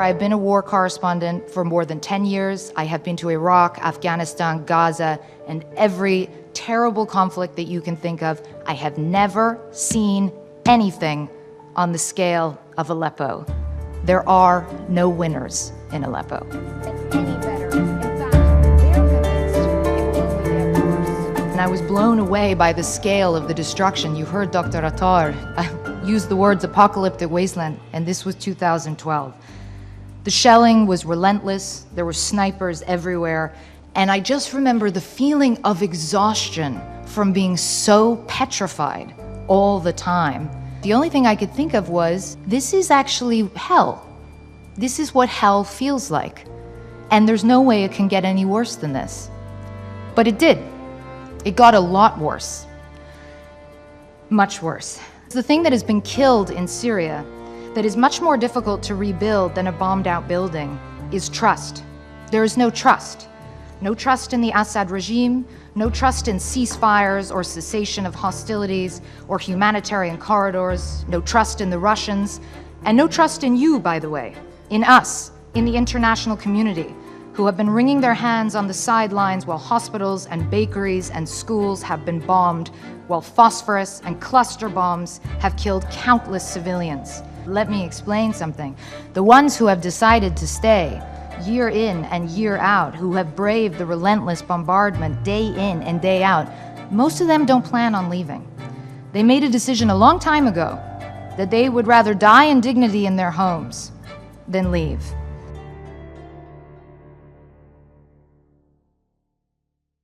I've been a war correspondent for more than 10 years. I have been to Iraq, Afghanistan, Gaza, and every terrible conflict that you can think of. I have never seen anything on the scale of Aleppo. There are no winners in Aleppo. And I was blown away by the scale of the destruction. You heard Dr. Attar use the words apocalyptic wasteland, and this was 2012. The shelling was relentless. There were snipers everywhere. And I just remember the feeling of exhaustion from being so petrified all the time. The only thing I could think of was, this is actually hell. This is what hell feels like. And there's no way it can get any worse than this. But it did. It got a lot worse. Much worse. The thing that has been killed in Syria, that is much more difficult to rebuild than a bombed out building, is trust. There is no trust. No trust in the Assad regime, no trust in ceasefires or cessation of hostilities or humanitarian corridors, no trust in the Russians, and no trust in you, by the way, in us, in the international community, who have been wringing their hands on the sidelines while hospitals and bakeries and schools have been bombed, while phosphorus and cluster bombs have killed countless civilians. Let me explain something. The ones who have decided to stay, year in and year out, who have braved the relentless bombardment day in and day out, most of them don't plan on leaving. They made a decision a long time ago that they would rather die in dignity in their homes than leave.